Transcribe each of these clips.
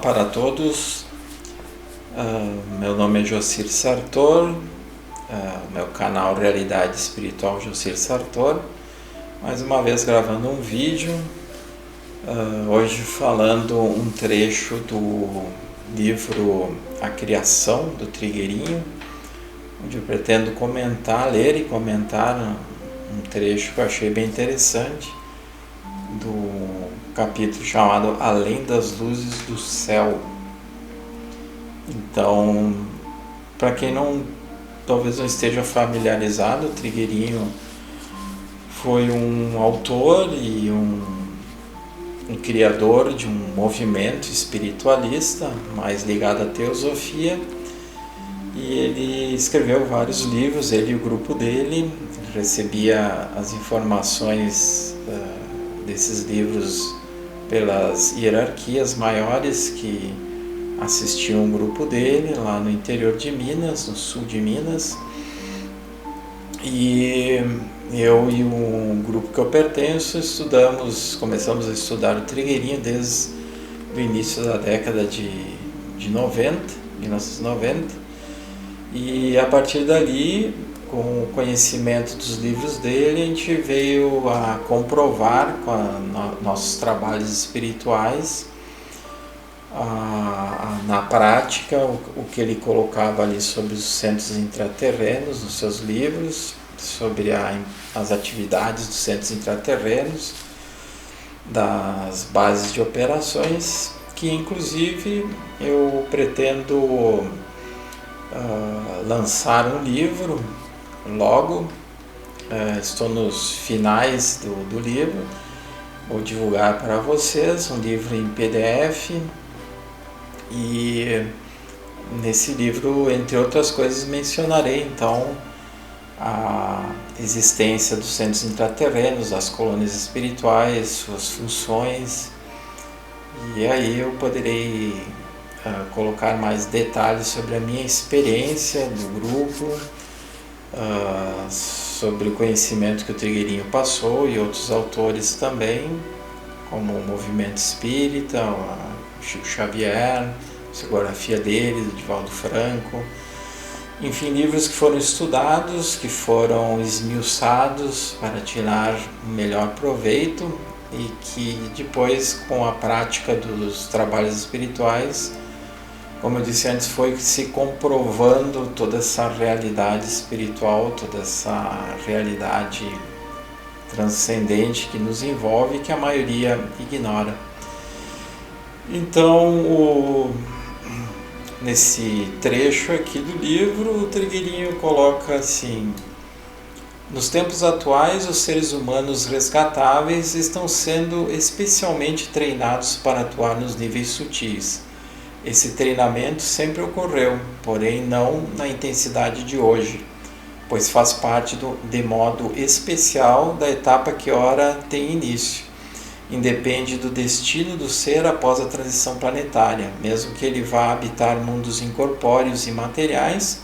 para todos. Meu nome é Jocir Sartor, meu canal Realidade Espiritual Jocir Sartor. Mais uma vez gravando um vídeo, hoje falando um trecho do livro A Criação, do Trigueirinho, onde eu pretendo ler e comentar um trecho que eu achei bem interessante, do capítulo chamado Além das Luzes do Céu. Então, para quem talvez não esteja familiarizado, o Trigueirinho foi um autor e um criador de um movimento espiritualista mais ligado à teosofia, e ele escreveu vários livros. Ele e o grupo dele recebia as informações desses livros pelas hierarquias maiores que assistiam o grupo dele lá no interior de Minas, no sul de Minas. E eu e um grupo que eu pertenço começamos a estudar o Trigueirinho desde o início da década de 1990, e a partir dali, com o conhecimento dos livros dele, a gente veio a comprovar com nossos trabalhos espirituais, na prática, o que ele colocava ali sobre os centros intraterrenos nos seus livros, sobre as atividades dos centros intraterrenos, das bases de operações, que inclusive eu pretendo lançar um livro logo. Estou nos finais do livro, vou divulgar para vocês um livro em PDF. E nesse livro, entre outras coisas, mencionarei então a existência dos centros intraterrenos, das colônias espirituais, suas funções, e aí eu poderei colocar mais detalhes sobre a minha experiência do grupo, sobre o conhecimento que o Trigueirinho passou e outros autores também, como o Movimento Espírita, o Chico Xavier, a psicografia dele, do Divaldo Franco, enfim, livros que foram estudados, que foram esmiuçados para tirar o melhor proveito, e que depois, com a prática dos trabalhos espirituais, como eu disse antes, foi se comprovando toda essa realidade espiritual, toda essa realidade transcendente que nos envolve e que a maioria ignora. Então, nesse trecho aqui do livro, o Trigueirinho coloca assim: nos tempos atuais, os seres humanos resgatáveis estão sendo especialmente treinados para atuar nos níveis sutis. Esse treinamento sempre ocorreu, porém não na intensidade de hoje, pois faz parte de modo especial da etapa que ora tem início. Independe do destino do ser após a transição planetária, mesmo que ele vá habitar mundos incorpóreos e materiais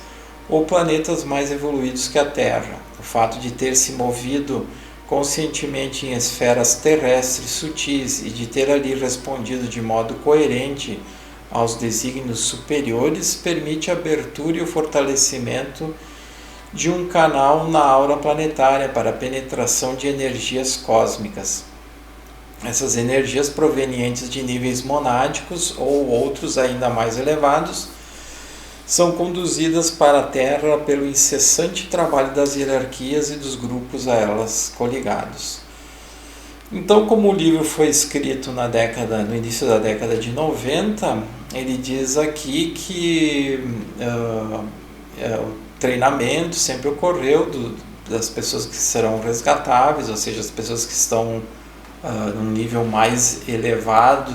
ou planetas mais evoluídos que a Terra. O fato de ter se movido conscientemente em esferas terrestres sutis e de ter ali respondido de modo coerente aos desígnios superiores permite a abertura e o fortalecimento de um canal na aura planetária para a penetração de energias cósmicas. Essas energias provenientes de níveis monádicos ou outros ainda mais elevados são conduzidas para a Terra pelo incessante trabalho das hierarquias e dos grupos a elas coligados. Então, como o livro foi escrito no início da década de 90, ele diz aqui que o treinamento sempre ocorreu das pessoas que serão resgatáveis, ou seja, as pessoas que estão num nível mais elevado,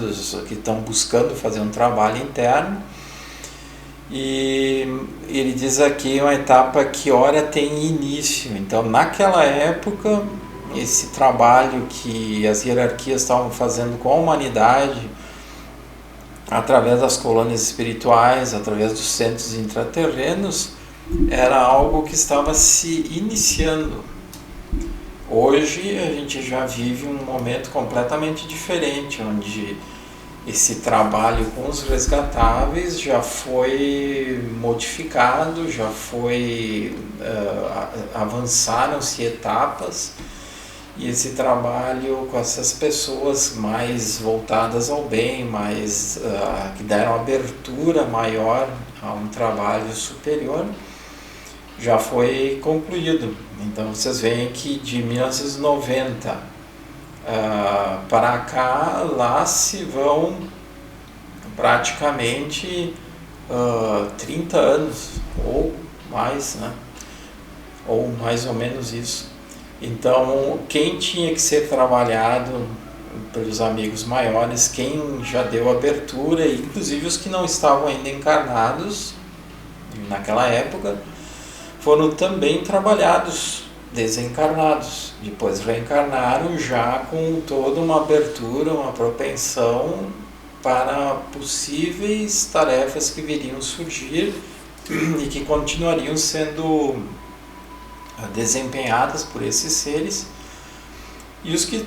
que estão buscando fazer um trabalho interno. E ele diz aqui uma etapa que ora tem início. Então, naquela época, esse trabalho que as hierarquias estavam fazendo com a humanidade, através das colônias espirituais, através dos centros intraterrenos, era algo que estava se iniciando. Hoje a gente já vive um momento completamente diferente, onde esse trabalho com os resgatáveis já foi modificado, já foi avançaram-se etapas, e esse trabalho com essas pessoas mais voltadas ao bem, mais que deram abertura maior a um trabalho superior, já foi concluído. Então vocês veem que de 1990 para cá, lá se vão praticamente 30 anos ou mais, né? Ou mais ou menos isso. Então, quem tinha que ser trabalhado pelos amigos maiores, quem já deu abertura, inclusive os que não estavam ainda encarnados naquela época, foram também trabalhados, desencarnados. Depois reencarnaram já com toda uma abertura, uma propensão para possíveis tarefas que viriam surgir e que continuariam sendo desempenhadas por esses seres, e os que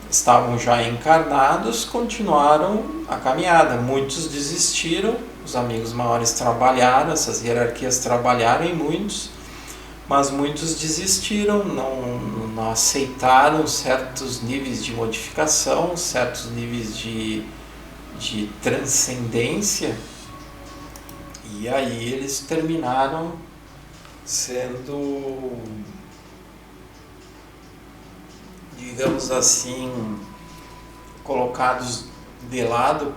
estavam já encarnados continuaram a caminhada. Muitos desistiram, os amigos maiores trabalharam, essas hierarquias trabalharam em muitos, mas muitos desistiram, não aceitaram certos níveis de modificação, certos níveis de transcendência, e aí eles terminaram sendo, digamos assim, colocados de lado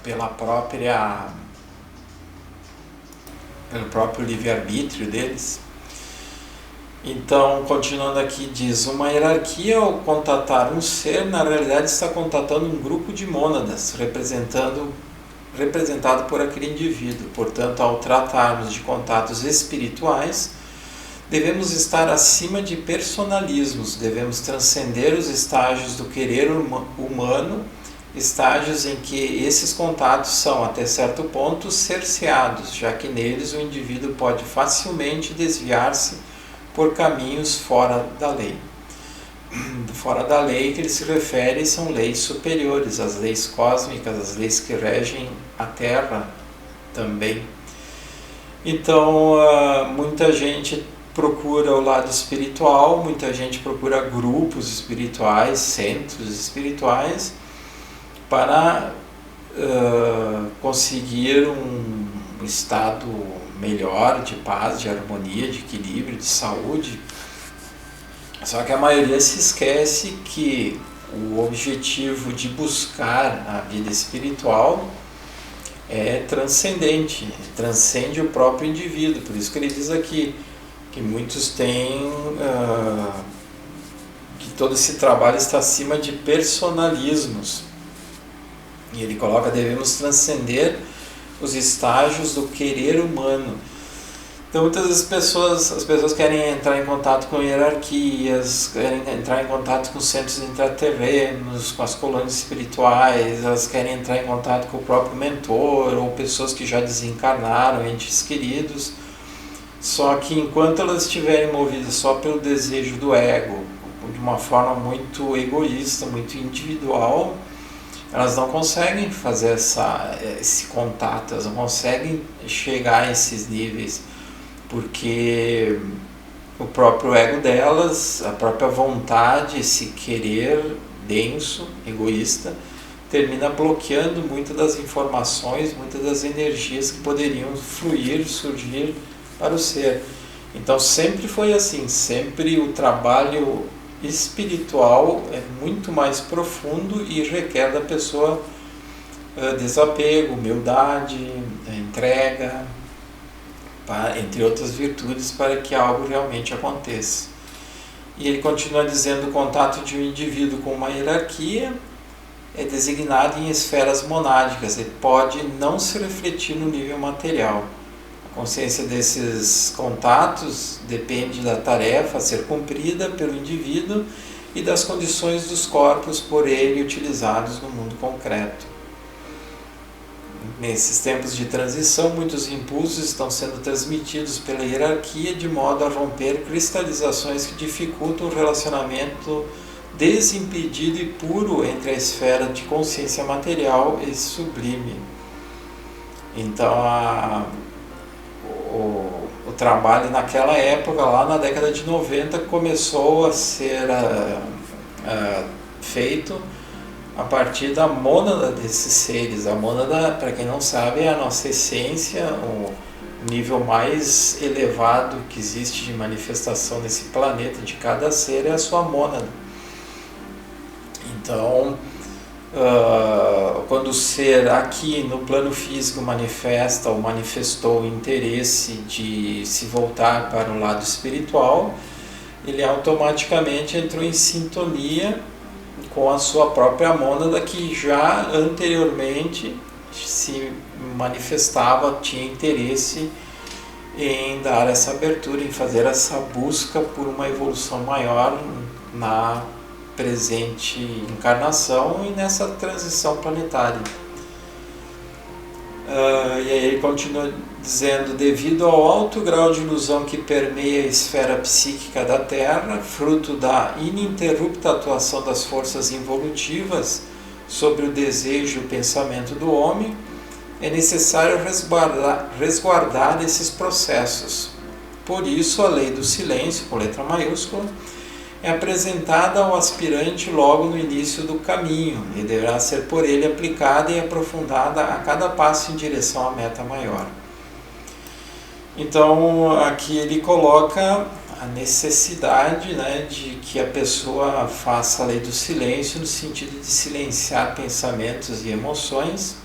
pelo próprio livre-arbítrio deles. Então, continuando aqui, diz: uma hierarquia, ao contatar um ser, na realidade está contatando um grupo de mônadas, representado por aquele indivíduo. Portanto, ao tratarmos de contatos espirituais, devemos estar acima de personalismos, devemos transcender os estágios do querer humano, estágios em que esses contatos são, até certo ponto, cerceados, já que neles o indivíduo pode facilmente desviar-se por caminhos fora da lei. Fora da lei que ele se refere são leis superiores, as leis cósmicas, as leis que regem a Terra também. Então, muita gente procura o lado espiritual, muita gente procura grupos espirituais, centros espirituais, para conseguir um estado melhor de paz, de harmonia, de equilíbrio, de saúde. Só que a maioria se esquece que o objetivo de buscar a vida espiritual é transcendente, transcende o próprio indivíduo. Por isso que ele diz aqui que muitos têm que todo esse trabalho está acima de personalismos. E ele coloca: devemos transcender os estágios do querer humano. Então, muitas vezes as pessoas querem entrar em contato com hierarquias, querem entrar em contato com centros intraterrenos, com as colônias espirituais, elas querem entrar em contato com o próprio mentor, ou pessoas que já desencarnaram, entes queridos. Só que enquanto elas estiverem movidas só pelo desejo do ego, de uma forma muito egoísta, muito individual, elas não conseguem fazer esse contato, elas não conseguem chegar a esses níveis, porque o próprio ego delas, a própria vontade, esse querer denso, egoísta, termina bloqueando muitas das informações, muitas das energias que poderiam fluir, surgir para o ser. Então sempre foi assim, sempre o trabalho espiritual é muito mais profundo e requer da pessoa desapego, humildade, entrega, entre outras virtudes, para que algo realmente aconteça. E ele continua dizendo: o contato de um indivíduo com uma hierarquia é designado em esferas monádicas e pode não se refletir no nível material. A consciência desses contatos depende da tarefa a ser cumprida pelo indivíduo e das condições dos corpos por ele utilizados no mundo concreto. Nesses tempos de transição, muitos impulsos estão sendo transmitidos pela hierarquia de modo a romper cristalizações que dificultam o relacionamento desimpedido e puro entre a esfera de consciência material e sublime. Então o trabalho naquela época, lá na década de 90, começou a ser feito a partir da mônada desses seres. A mônada, para quem não sabe, é a nossa essência, o nível mais elevado que existe de manifestação nesse planeta de cada ser é a sua mônada. Então, quando o ser aqui no plano físico manifesta ou manifestou o interesse de se voltar para o lado espiritual, ele automaticamente entrou em sintonia com a sua própria mônada, que já anteriormente se manifestava, tinha interesse em dar essa abertura, em fazer essa busca por uma evolução maior na presente encarnação e nessa transição planetária. E aí ele continua dizendo: devido ao alto grau de ilusão que permeia a esfera psíquica da Terra, fruto da ininterrupta atuação das forças involutivas sobre o desejo e o pensamento do homem, é necessário resguardar esses processos. Por isso, a lei do silêncio, com letra maiúscula, é apresentada ao aspirante logo no início do caminho e deverá ser por ele aplicada e aprofundada a cada passo em direção à meta maior. Então, aqui ele coloca a necessidade, de que a pessoa faça a lei do silêncio no sentido de silenciar pensamentos e emoções,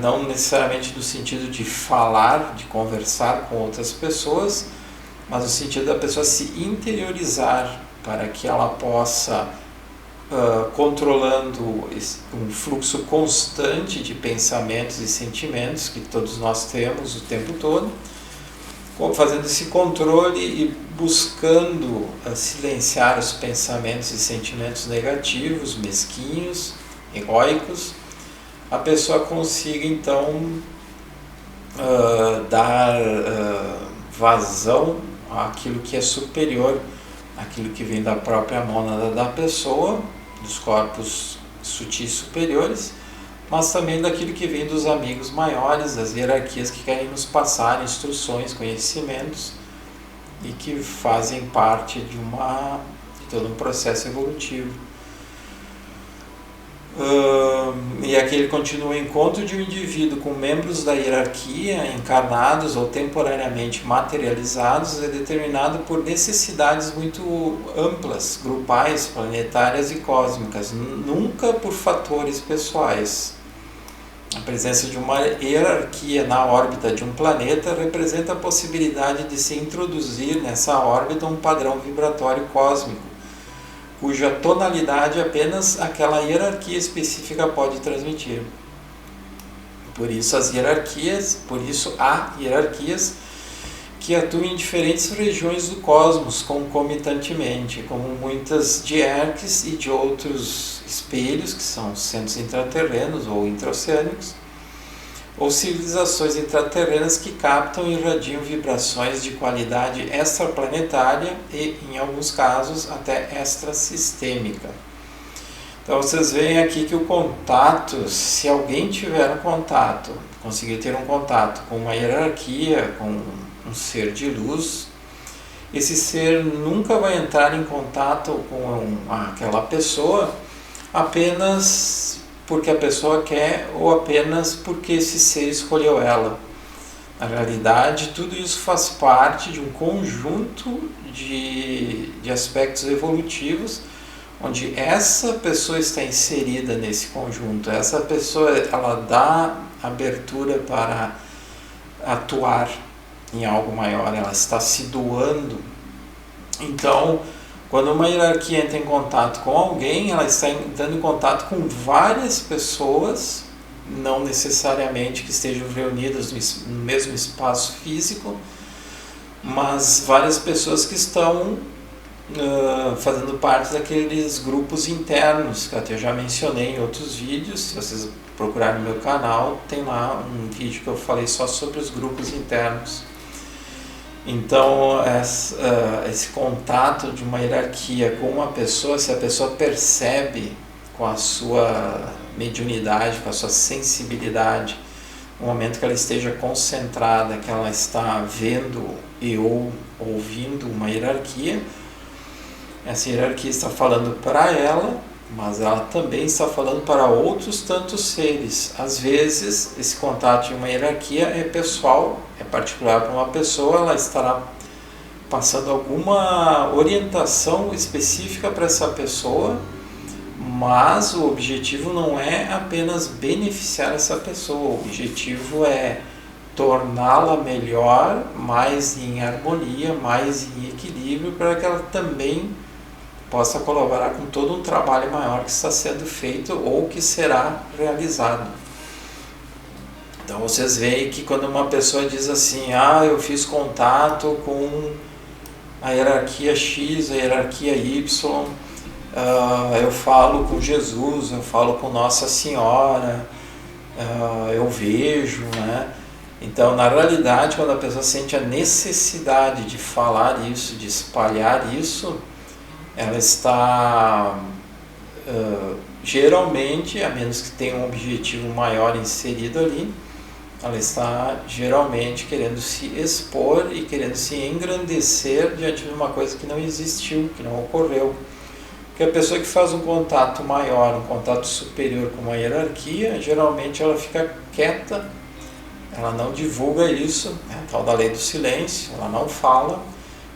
não necessariamente no sentido de falar, de conversar com outras pessoas, mas no sentido da pessoa se interiorizar para que ela possa, controlando um fluxo constante de pensamentos e sentimentos que todos nós temos o tempo todo, fazendo esse controle e buscando silenciar os pensamentos e sentimentos negativos, mesquinhos, egóicos, a pessoa consiga então dar vazão àquilo que é superior, aquilo que vem da própria mônada da pessoa, dos corpos sutis superiores, mas também daquilo que vem dos amigos maiores, das hierarquias que querem nos passar instruções, conhecimentos e que fazem parte de todo um processo evolutivo. E aqui ele continua: o encontro de um indivíduo com membros da hierarquia, encarnados ou temporariamente materializados, é determinado por necessidades muito amplas, grupais, planetárias e cósmicas, nunca por fatores pessoais. A presença de uma hierarquia na órbita de um planeta representa a possibilidade de se introduzir nessa órbita um padrão vibratório cósmico, cuja tonalidade apenas aquela hierarquia específica pode transmitir. Por isso há hierarquias que atuam em diferentes regiões do cosmos concomitantemente, como muitas diarques e de outros espelhos, que são centros intraterrenos ou intraoceânicos, ou civilizações intraterrenas que captam e irradiam vibrações de qualidade extraplanetária e, em alguns casos, até extrasistêmica. Então vocês veem aqui que o contato, se alguém tiver um contato, conseguir ter um contato com uma hierarquia, com um ser de luz, esse ser nunca vai entrar em contato com aquela pessoa apenas porque a pessoa quer ou apenas porque esse ser escolheu ela. Na realidade, tudo isso faz parte de um conjunto de aspectos evolutivos, onde essa pessoa está inserida nesse conjunto. Essa pessoa, ela dá abertura para atuar em algo maior, ela está se doando. Então, quando uma hierarquia entra em contato com alguém, ela está entrando em contato com várias pessoas, não necessariamente que estejam reunidas no mesmo espaço físico, mas várias pessoas que estão fazendo parte daqueles grupos internos, que eu até já mencionei em outros vídeos. Se vocês procurarem no meu canal, tem lá um vídeo que eu falei só sobre os grupos internos. Então, esse contato de uma hierarquia com uma pessoa, se a pessoa percebe com a sua mediunidade, com a sua sensibilidade, no momento que ela esteja concentrada, que ela está vendo e ou ouvindo uma hierarquia, essa hierarquia está falando para ela, mas ela também está falando para outros tantos seres. Às vezes, esse contato de uma hierarquia é pessoal, é particular para uma pessoa, ela estará passando alguma orientação específica para essa pessoa, mas o objetivo não é apenas beneficiar essa pessoa, o objetivo é torná-la melhor, mais em harmonia, mais em equilíbrio, para que ela também possa colaborar com todo um trabalho maior que está sendo feito ou que será realizado. Então vocês veem que quando uma pessoa diz assim, eu fiz contato com a hierarquia X, a hierarquia Y, eu falo com Jesus, eu falo com Nossa Senhora, eu vejo, né? Então, na realidade, quando a pessoa sente a necessidade de falar isso, de espalhar isso, ela está, geralmente, a menos que tenha um objetivo maior inserido ali, ela está geralmente querendo se expor e querendo se engrandecer diante de uma coisa que não existiu, que não ocorreu. Porque a pessoa que faz um contato maior, um contato superior com uma hierarquia, geralmente ela fica quieta, ela não divulga isso, é a tal da lei do silêncio, ela não fala,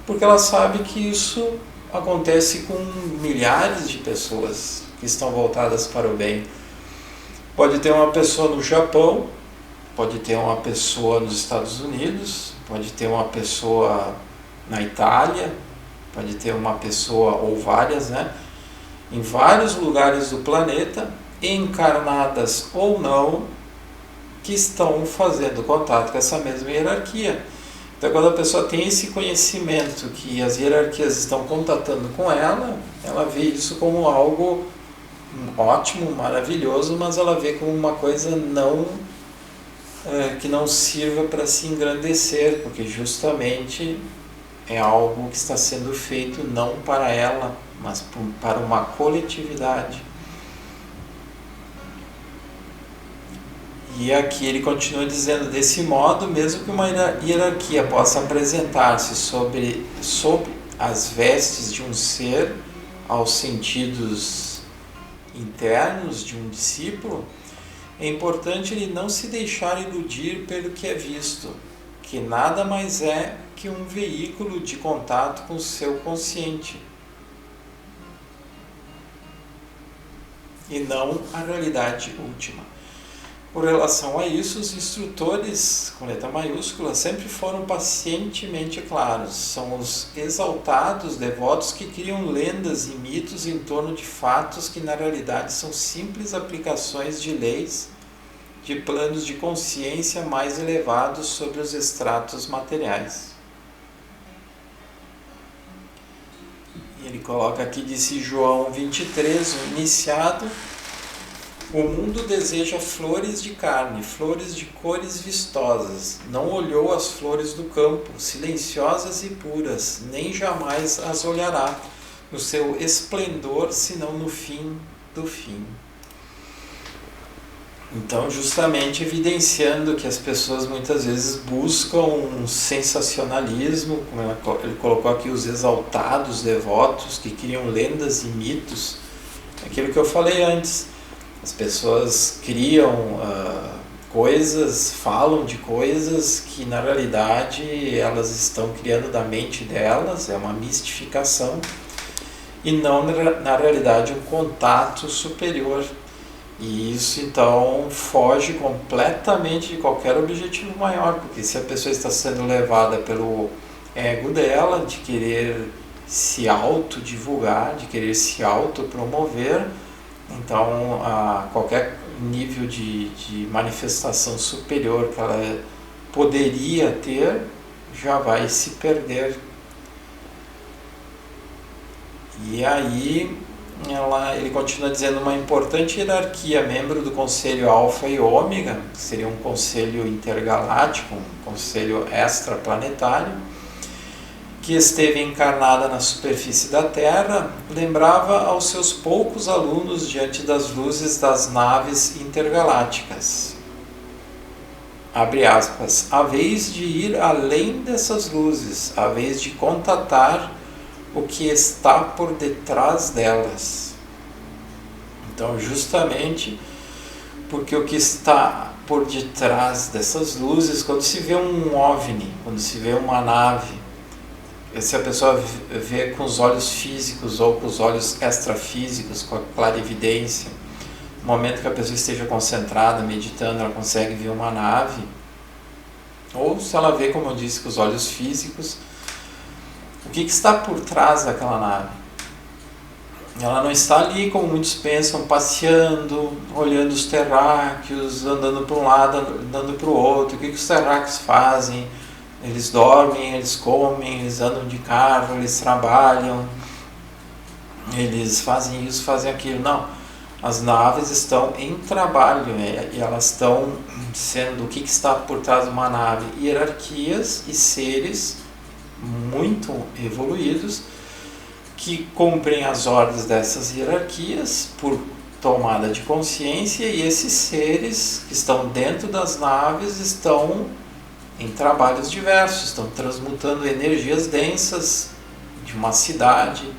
porque ela sabe que isso acontece com milhares de pessoas que estão voltadas para o bem. Pode ter uma pessoa no Japão, pode ter uma pessoa nos Estados Unidos, pode ter uma pessoa na Itália, pode ter uma pessoa ou várias, né, em vários lugares do planeta, encarnadas ou não, que estão fazendo contato com essa mesma hierarquia. Então, quando a pessoa tem esse conhecimento que as hierarquias estão contatando com ela, ela vê isso como algo ótimo, maravilhoso, mas ela vê como uma coisa que não sirva para se engrandecer, porque justamente é algo que está sendo feito não para ela, mas para uma coletividade. E aqui ele continua dizendo, desse modo, mesmo que uma hierarquia possa apresentar-se sob as vestes de um ser, aos sentidos internos de um discípulo, é importante ele não se deixar iludir pelo que é visto, que nada mais é que um veículo de contato com o seu consciente, e não a realidade última. Por relação a isso, os instrutores, com letra maiúscula, sempre foram pacientemente claros. São os exaltados devotos que criam lendas e mitos em torno de fatos que na realidade são simples aplicações de leis, de planos de consciência mais elevados sobre os estratos materiais. E ele coloca aqui, disse João 23, o iniciado: o mundo deseja flores de carne, flores de cores vistosas. Não olhou as flores do campo, silenciosas e puras, nem jamais as olhará no seu esplendor, senão no fim do fim. Então, justamente evidenciando que as pessoas muitas vezes buscam um sensacionalismo, como ele colocou aqui, os exaltados devotos que criam lendas e mitos, aquilo que eu falei antes. As pessoas criam coisas, falam de coisas que na realidade elas estão criando da mente delas, é uma mistificação, e não na realidade um contato superior. E isso então foge completamente de qualquer objetivo maior, porque se a pessoa está sendo levada pelo ego dela, de querer se autodivulgar, de querer se autopromover, então, a qualquer nível de manifestação superior que ela poderia ter, já vai se perder. E aí, ele continua dizendo, uma importante hierarquia, membro do conselho Alfa e Ômega, que seria um conselho intergaláctico, um conselho extraplanetário, que esteve encarnada na superfície da Terra, lembrava aos seus poucos alunos diante das luzes das naves intergalácticas. Abre aspas, a vez de ir além dessas luzes, a vez de contatar o que está por detrás delas. Então, justamente porque o que está por detrás dessas luzes, quando se vê um OVNI, quando se vê uma nave, se a pessoa vê com os olhos físicos ou com os olhos extrafísicos, com a clarividência, no momento que a pessoa esteja concentrada, meditando, ela consegue ver uma nave, ou se ela vê, como eu disse, com os olhos físicos, o que está por trás daquela nave? Ela não está ali, como muitos pensam, passeando, olhando os terráqueos, andando para um lado, andando para o outro. O que os terráqueos fazem? Eles dormem, eles comem, eles andam de carro, eles trabalham, eles fazem isso, fazem aquilo. Não. As naves estão em trabalho e elas estão sendo o que está por trás de uma nave? Hierarquias e seres muito evoluídos que cumprem as ordens dessas hierarquias por tomada de consciência, e esses seres que estão dentro das naves estão em trabalhos diversos, estão transmutando energias densas de uma cidade,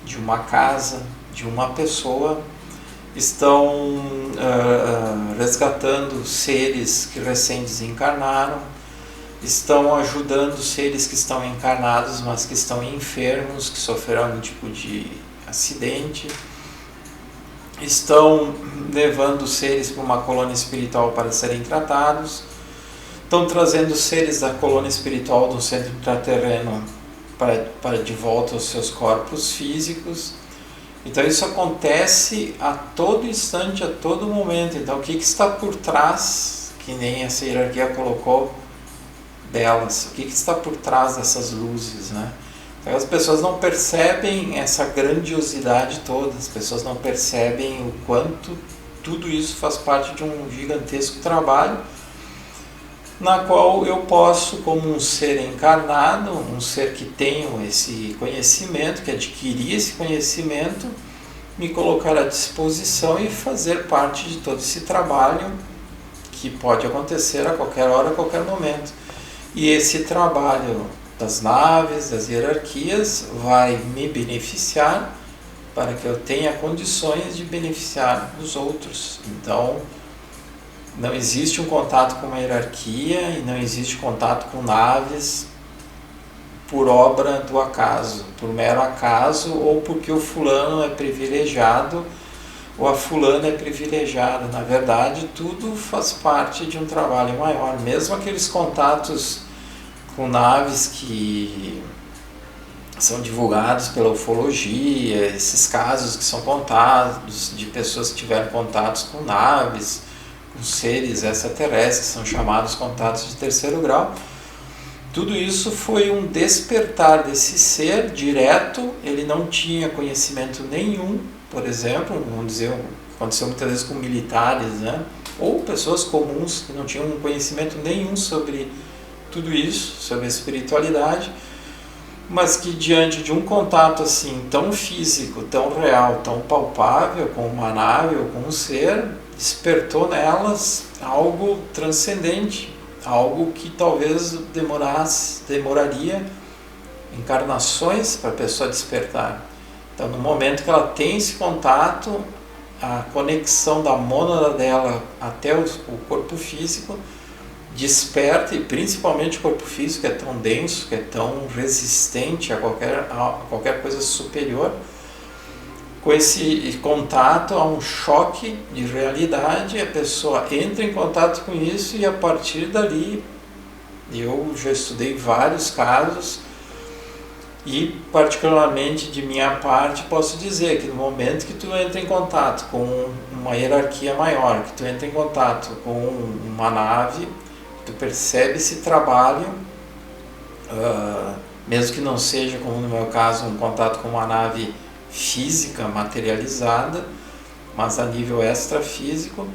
de uma casa, de uma pessoa, estão resgatando seres que recém desencarnaram, estão ajudando seres que estão encarnados, mas que estão enfermos, que sofreram algum tipo de acidente, estão levando seres para uma colônia espiritual para serem tratados, estão trazendo seres da colônia espiritual do centro intraterreno para de volta aos seus corpos físicos. Então isso acontece a todo instante, a todo momento. Então o que está por trás, que nem essa hierarquia colocou, delas? O que está por trás dessas luzes, né? Então as pessoas não percebem essa grandiosidade toda, as pessoas não percebem o quanto tudo isso faz parte de um gigantesco trabalho, na qual eu posso, como um ser encarnado, um ser que tenho esse conhecimento, que adquiri esse conhecimento, me colocar à disposição e fazer parte de todo esse trabalho que pode acontecer a qualquer hora, a qualquer momento. E esse trabalho das naves, das hierarquias, vai me beneficiar para que eu tenha condições de beneficiar os outros. Então, não existe um contato com uma hierarquia e não existe contato com naves por obra do acaso, por mero acaso, ou porque o fulano é privilegiado ou a fulana é privilegiada. Na verdade, tudo faz parte de um trabalho maior. Mesmo aqueles contatos com naves que são divulgados pela ufologia, esses casos que são contados de pessoas que tiveram contatos com naves, com seres extraterrestres, que são chamados contatos de terceiro grau, tudo isso foi um despertar desse ser direto. Ele não tinha conhecimento nenhum, por exemplo, vamos dizer, aconteceu muitas vezes com militares, né? Ou pessoas comuns que não tinham conhecimento nenhum sobre tudo isso, sobre a espiritualidade, mas que diante de um contato assim tão físico, tão real, tão palpável com uma nave ou com um ser, despertou nelas algo transcendente, algo que talvez demoraria encarnações para a pessoa despertar. Então, no momento que ela tem esse contato, a conexão da mônada dela até o corpo físico desperta, e principalmente o corpo físico, que é tão denso, que é tão resistente a qualquer coisa superior. Com esse contato, há um choque de realidade, a pessoa entra em contato com isso, e a partir dali, eu já estudei vários casos, e particularmente de minha parte posso dizer que no momento que tu entra em contato com uma hierarquia maior, que tu entra em contato com uma nave, tu percebe esse trabalho, mesmo que não seja, como no meu caso, um contato com uma nave física materializada, mas a nível extrafísico,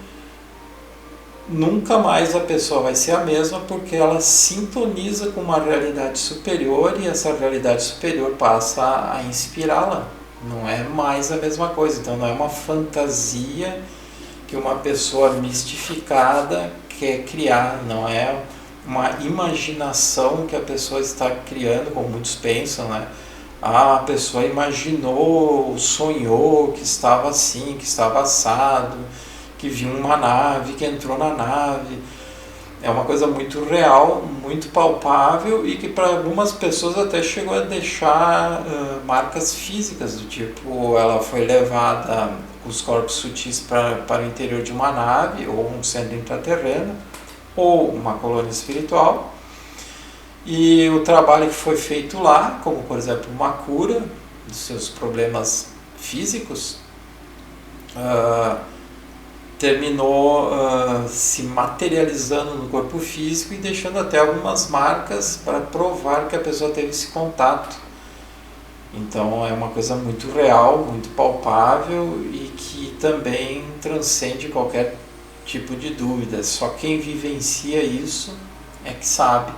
nunca mais a pessoa vai ser a mesma, porque ela sintoniza com uma realidade superior e essa realidade superior passa a inspirá-la. Não é mais a mesma coisa. Então não é uma fantasia que uma pessoa mistificada quer criar, não é uma imaginação que a pessoa está criando, como muitos pensam, né? A pessoa imaginou, sonhou que estava assim, que estava assado, que viu uma nave, que entrou na nave. É uma coisa muito real, muito palpável e que para algumas pessoas até chegou a deixar marcas físicas, do tipo, ela foi levada com os corpos sutis para o interior de uma nave ou um centro intraterreno ou uma colônia espiritual, e o trabalho que foi feito lá, como por exemplo uma cura dos seus problemas físicos, terminou se materializando no corpo físico e deixando até algumas marcas para provar que a pessoa teve esse contato. Então é uma coisa muito real, muito palpável e que também transcende qualquer tipo de dúvida. Só quem vivencia isso é que sabe.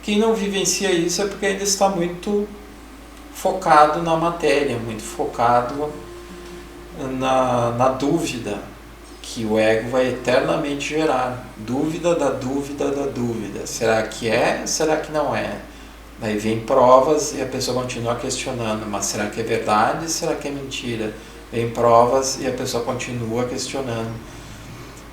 Quem não vivencia isso é porque ainda está muito focado na matéria, muito focado na dúvida que o ego vai eternamente gerar. Dúvida da dúvida da dúvida. Será que é? Será que não é? Daí vem provas e a pessoa continua questionando. Mas será que é verdade? Será que é mentira? Vem provas e a pessoa continua questionando.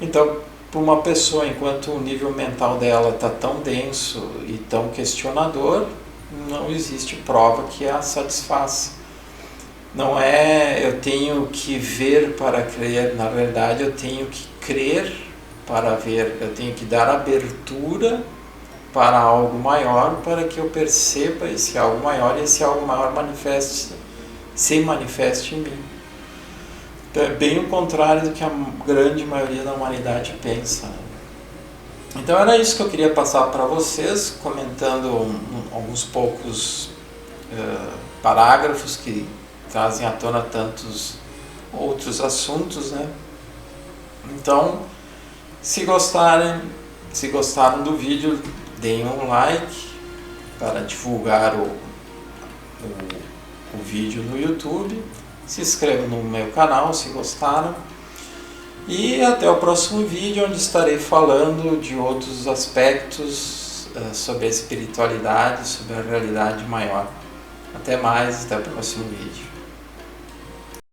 Então, para uma pessoa, enquanto o nível mental dela está tão denso e tão questionador, não existe prova que a satisfaça. Não é eu tenho que ver para crer, na verdade eu tenho que crer para ver, eu tenho que dar abertura para algo maior para que eu perceba esse algo maior e esse algo maior se manifeste em mim. Então é bem o contrário do que a grande maioria da humanidade pensa. Então era isso que eu queria passar para vocês, comentando alguns poucos parágrafos que trazem à tona tantos outros assuntos, né? Então, se gostaram do vídeo, deem um like para divulgar o vídeo no YouTube. Se inscrevam no meu canal se gostaram. E até o próximo vídeo, onde estarei falando de outros aspectos sobre a espiritualidade, sobre a realidade maior. Até mais, até o próximo vídeo.